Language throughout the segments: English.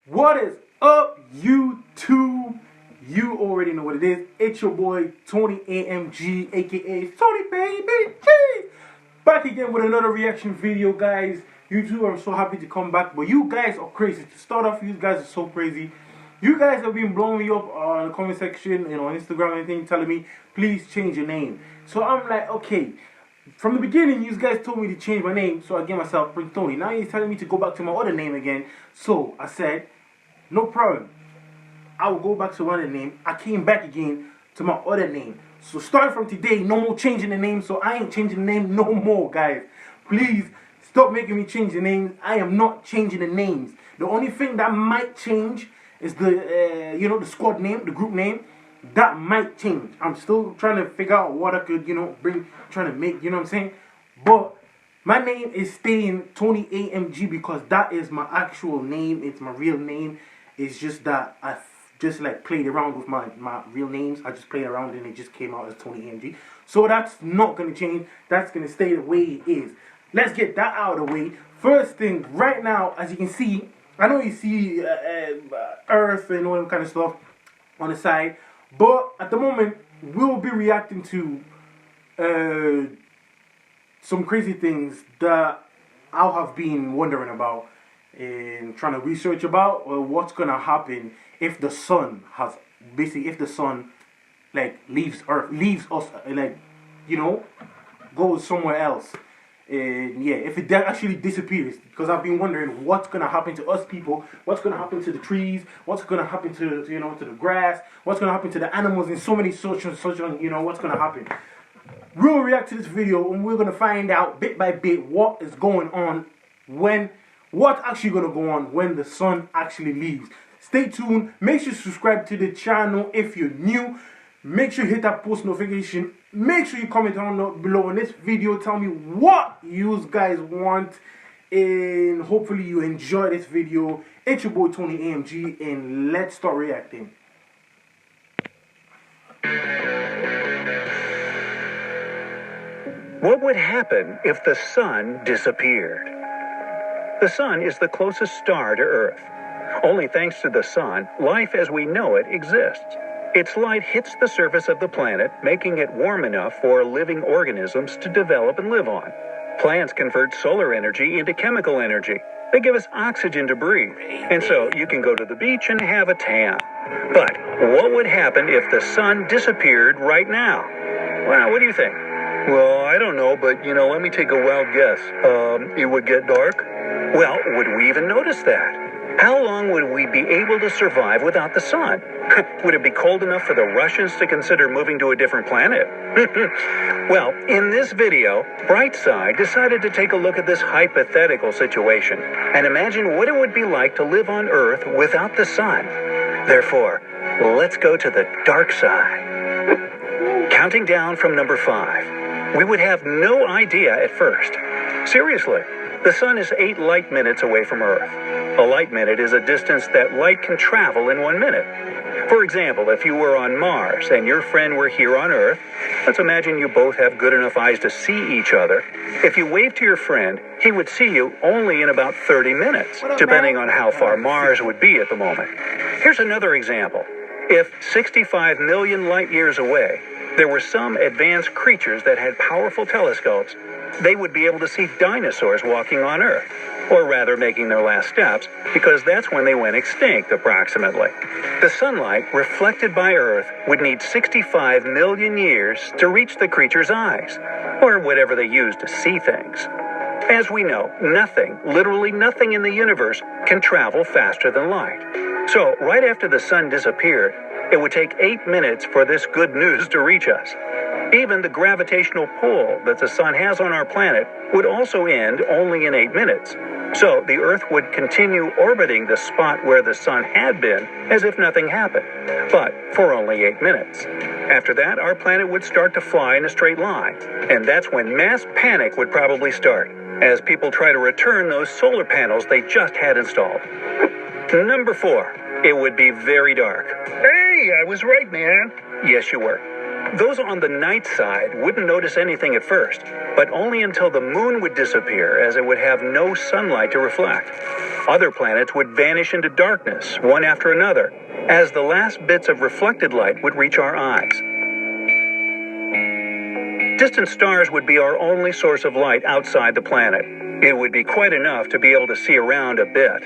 What is up, YouTube? You already know what it is. It's your boy Tony AMG, aka Tony Baby G. Back again with another reaction video, guys. YouTube, I'm so happy to come back. But you guys are crazy. To start off, you guys are so crazy. You guys have been blowing me up on the comment section and on Instagram and anything, telling me please change your name. So I'm like, okay. From the beginning, you guys told me to change my name, so I gave myself Prince Tony. Now you're telling me to go back to my other name again. So I said, no problem. I will go back to my other name. I came back again to my other name. So starting from today, no more changing the name. So I ain't changing the name no more, guys. Please stop making me change the names. I am not changing the names. The only thing that might change is the the squad name, the group name. That might change. I'm still trying to figure out what I could, trying to make, what I'm saying? But my name is staying Tony AMG because that is my actual name. It's my real name. It's just that I just like played around with my real names. I just played around and it just came out as Tony AMG. So that's not going to change. That's going to stay the way it is. Let's get that out of the way. First thing, right now, as you can see, I know you see Earth and all that kind of stuff on the side. But at the moment, we'll be reacting to some crazy things that I have been wondering about and trying to research about, or what's gonna happen if the sun like leaves Earth, leaves us, goes somewhere else. And yeah, if it actually disappears, because I've been wondering what's gonna happen to us people, what's gonna happen to the trees, what's gonna happen to the grass, what's gonna happen to the animals, and so many such what's gonna happen. We'll react to this video and we're gonna find out bit by bit what is going on what's actually gonna go on when the sun actually leaves. Stay tuned. Make sure you subscribe to the channel if you're new. Make sure you hit that post notification. Make sure you comment down below on this video. Tell me what you guys want. And hopefully you enjoy this video. It's your boy Tony AMG. And let's start reacting. What would happen if the sun disappeared? The sun is the closest star to Earth. Only thanks to the sun, life as we know it exists. Its light hits the surface of the planet, making it warm enough for living organisms to develop and live on. Plants convert solar energy into chemical energy. They give us oxygen to breathe, and so you can go to the beach and have a tan. But what would happen if the sun disappeared right now? Well, what do you think? Well, I don't know, but, let me take a wild guess. It would get dark? Well, would we even notice that? How long would we be able to survive without the sun? Would it be cold enough for the Russians to consider moving to a different planet? Well, in this video, Brightside decided to take a look at this hypothetical situation and imagine what it would be like to live on Earth without the sun. Therefore, let's go to the dark side. Counting down from number 5. We would have no idea at first. Seriously, the sun is 8 light minutes away from Earth. A light minute is a distance that light can travel in 1 minute. For example, if you were on Mars and your friend were here on Earth, let's imagine you both have good enough eyes to see each other. If you wave to your friend, he would see you only in about 30 minutes, depending on how far Mars would be at the moment. Here's another example. If 65 million light years away, there were some advanced creatures that had powerful telescopes, they would be able to see dinosaurs walking on Earth, or rather making their last steps, because that's when they went extinct, approximately. The sunlight reflected by Earth would need 65 million years to reach the creature's eyes, or whatever they use to see things. As we know, nothing, literally nothing in the universe can travel faster than light. So, right after the sun disappeared, it would take 8 minutes for this good news to reach us. Even the gravitational pull that the sun has on our planet would also end only in 8 minutes. So the Earth would continue orbiting the spot where the sun had been as if nothing happened, but for only 8 minutes. After that, our planet would start to fly in a straight line, and that's when mass panic would probably start, as people try to return those solar panels they just had installed. Number 4, it would be very dark. Hey, I was right, man. Yes, you were. Those on the night side wouldn't notice anything at first, but only until the moon would disappear, as it would have no sunlight to reflect. Other planets would vanish into darkness, one after another, as the last bits of reflected light would reach our eyes. Distant stars would be our only source of light outside the planet. It would be quite enough to be able to see around a bit.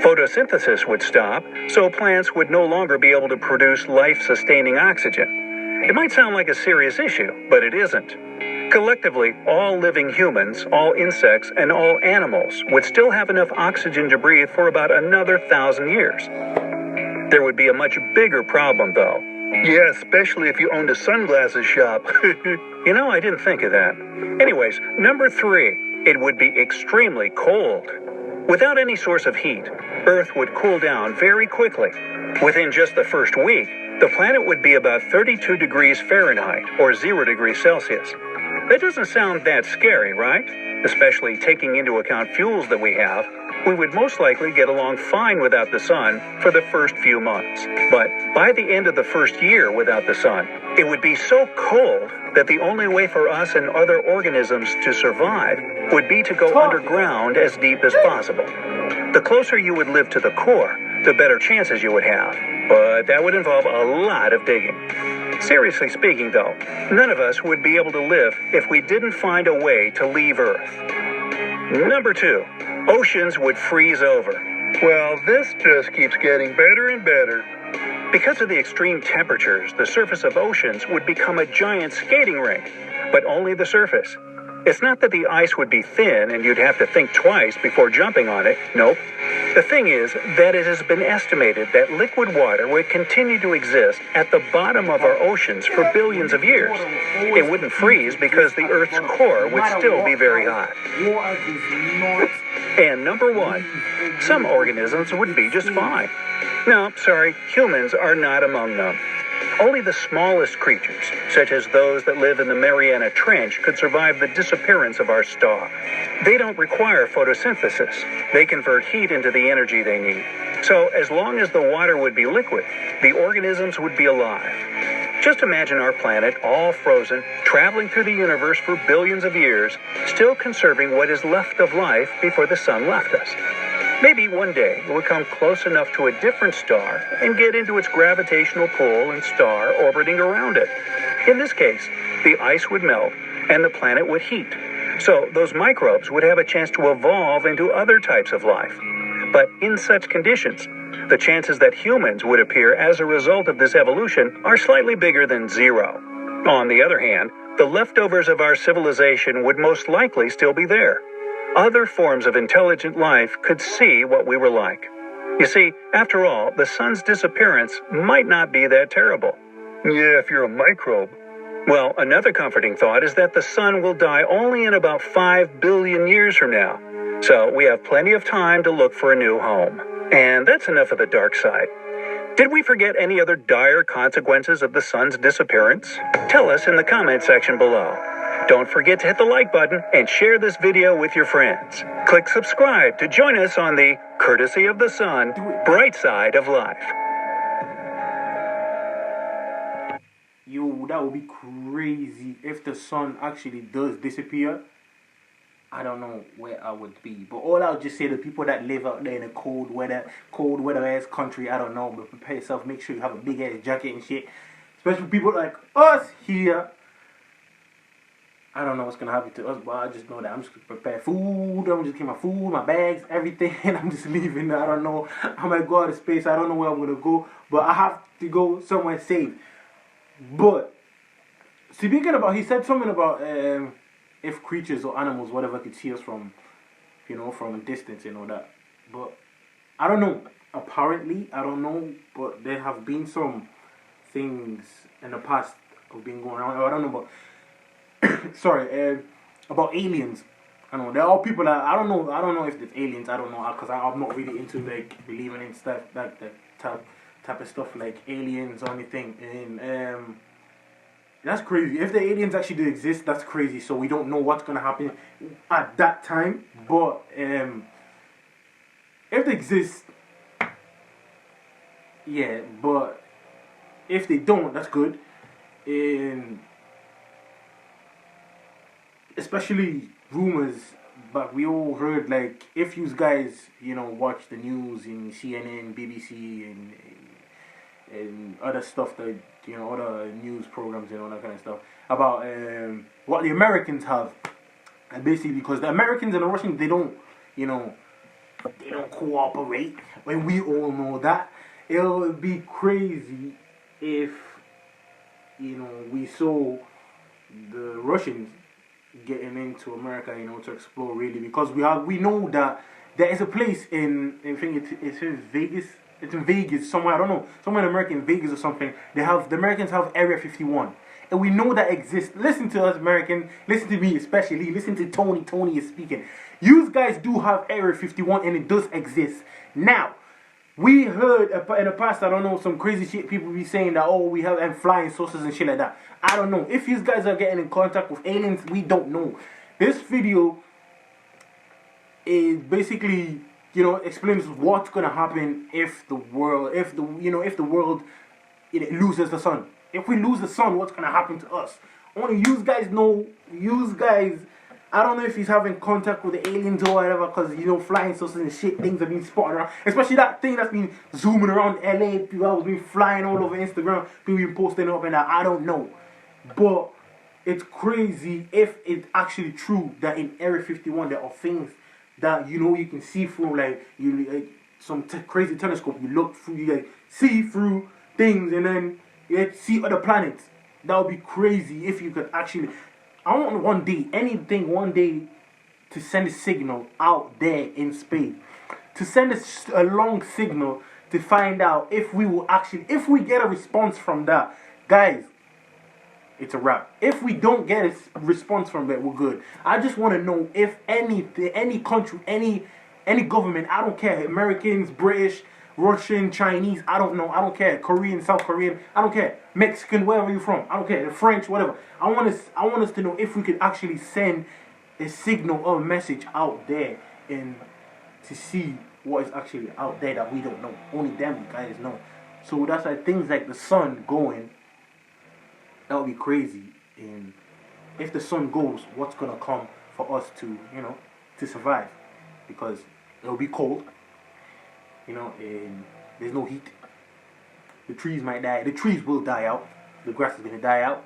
Photosynthesis would stop, so plants would no longer be able to produce life-sustaining oxygen. It might sound like a serious issue, but it isn't. Collectively, all living humans, all insects, and all animals would still have enough oxygen to breathe for about another 1,000 years. There would be a much bigger problem, though. Yeah, especially if you owned a sunglasses shop. You know, I didn't think of that. Anyways, number 3, it would be extremely cold. Without any source of heat, Earth would cool down very quickly. Within just the first week, the planet would be about 32 degrees Fahrenheit, or 0 degrees Celsius. That doesn't sound that scary, right? Especially taking into account fuels that we have. We would most likely get along fine without the sun for the first few months. But by the end of the first year without the sun, it would be so cold that the only way for us and other organisms to survive would be to go underground as deep as possible. The closer you would live to the core, the better chances you would have. But that would involve a lot of digging. Seriously speaking, though, none of us would be able to live if we didn't find a way to leave Earth. Number 2, oceans would freeze over. Well, this just keeps getting better and better. Because of the extreme temperatures, the surface of oceans would become a giant skating rink, but only the surface. It's not that the ice would be thin and you'd have to think twice before jumping on it. Nope. The thing is that it has been estimated that liquid water would continue to exist at the bottom of our oceans for billions of years. It wouldn't freeze because the Earth's core would still be very hot. And number 1, some organisms would be just fine. No, sorry, humans are not among them. Only the smallest creatures, such as those that live in the Mariana Trench, could survive the disappearance of our star. They don't require photosynthesis. They convert heat into the energy they need. So as long as the water would be liquid, the organisms would be alive. Just imagine our planet, all frozen, traveling through the universe for billions of years, still conserving what is left of life before the sun left us. Maybe one day we'll come close enough to a different star and get into its gravitational pull and star orbiting around it. In this case, the ice would melt and the planet would heat. So those microbes would have a chance to evolve into other types of life. But in such conditions, the chances that humans would appear as a result of this evolution are slightly bigger than 0. On the other hand, the leftovers of our civilization would most likely still be there. Other forms of intelligent life could see what we were like. You see, after all, the sun's disappearance might not be that terrible. Yeah, if you're a microbe. Well, another comforting thought is that the sun will die only in about 5 billion years from now. So we have plenty of time to look for a new home. And that's enough of the dark side. Did we forget any other dire consequences of the sun's disappearance? Tell us in the comment section below. Don't forget to hit the like button and share this video with your friends. Click subscribe to join us on the courtesy of the sun, bright side of life. Yo, that would be crazy if the sun actually does disappear. I don't know where I would be, but all I would just say to people that live out there in a cold weather ass country, I don't know, but prepare yourself, make sure you have a big ass jacket and shit. Especially people like us here. I don't know what's gonna happen to us, but I just know that I'm just gonna prepare food. I'm just getting my food, my bags, everything, and I'm just leaving. I don't know. I might go out of space. I don't know where I'm gonna go, but I have to go somewhere safe. But speaking about, he said something about if creatures or animals, whatever, could see us from, from a distance and all that. But I don't know. Apparently, I don't know. But there have been some things in the past have been going on. I don't know, but sorry, about aliens. I know there are people that I don't know if it's aliens. I don't know because I'm not really into like believing in stuff like the type of stuff like aliens or anything. And that's crazy. If the aliens actually do exist, that's crazy. So we don't know what's gonna happen at that time. But if they exist, yeah. But if they don't, that's good. And especially rumors but we all heard, like, if you guys, you know, watch the news in CNN, BBC, and other stuff that, you know, other news programs and all that kind of stuff about what the Americans have, and basically because the Americans and the Russians, they don't, you know, they don't cooperate, and we all know that. It'll be crazy if, you know, we saw the Russians getting into America, you know, to explore really, because we know that there is a place in I think it's in Vegas. It's in Vegas somewhere, I don't know, somewhere in America, in Vegas or something. The Americans have Area 51, and we know that exists. Listen to us, Americans. Listen to me, especially. Listen to Tony. Tony is speaking. You guys do have Area 51, and it does exist. Now, we heard in the past, I don't know, some crazy shit. People be saying that, oh, we have flying saucers and shit like that. I don't know. If you guys are getting in contact with aliens, we don't know. This video is basically, you know, explains what's gonna happen if the world, if the world it loses the sun. If we lose the sun, what's gonna happen to us? Only you guys know. You guys, I don't know if he's having contact with the aliens or whatever, because, you know, flying saucers and shit, things have been spotted around. Especially that thing that's been zooming around LA. People have been flying all over Instagram. People been posting up and that. I don't know. But it's crazy if it's actually true that in Area 51 there are things that, you know, you can see through, like, some crazy telescope. You look through, you like see through things, and then you see other planets. That would be crazy if you could actually. I want one day to send a signal out there in space, to send a long signal to find out if we will actually, if we get a response from that, guys, it's a wrap. If we don't get a response from that, we're good. I just want to know if any country, any government, I don't care, Americans, British, Russian, Chinese, I don't know, I don't care, Korean, South Korean, I don't care, Mexican, wherever you're from, I don't care, the French, whatever. I want us to know if we could actually send a signal or a message out there, and to see what is actually out there that we don't know. Only them guys know. So that's like things like the sun going. That would be crazy. And if the sun goes, what's gonna come for us to, you know, to survive? Because it'll be cold, you know, and there's no heat. The trees might die. The trees will die out. The grass is gonna die out.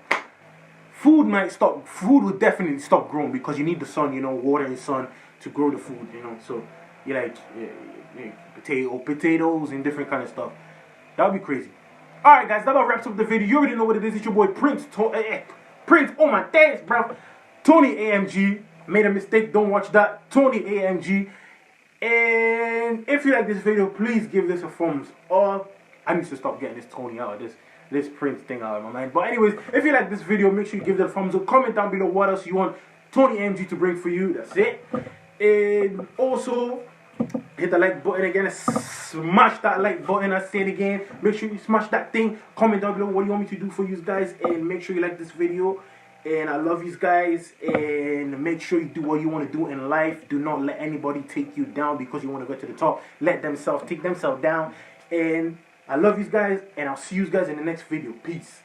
Food might stop. Food will definitely stop growing because you need the sun, you know, water and sun to grow the food, you know. So you like potatoes and different kind of stuff. That would be crazy. Alright guys, that about wraps up the video. You already know what it is. It's your boy Prince. Prince, oh my days, bro. Tony AMG. Made a mistake, don't watch that. Tony AMG. And if you like this video, please give this a thumbs up. I need to stop getting this Tony out of this Prince thing out of my mind. But anyways, if you like this video, make sure you give it a thumbs up. Comment down below what else you want Tony AMG to bring for you. That's it. And also, hit the like button again. Smash that like button. I say it again. Make sure you smash that thing. Comment down below what you want me to do for you guys. And make sure you like this video. And I love you guys. And make sure you do what you want to do in life. Do not let anybody take you down because you want to go to the top. Let themselves take themselves down. And I love you guys. And I'll see you guys in the next video. Peace.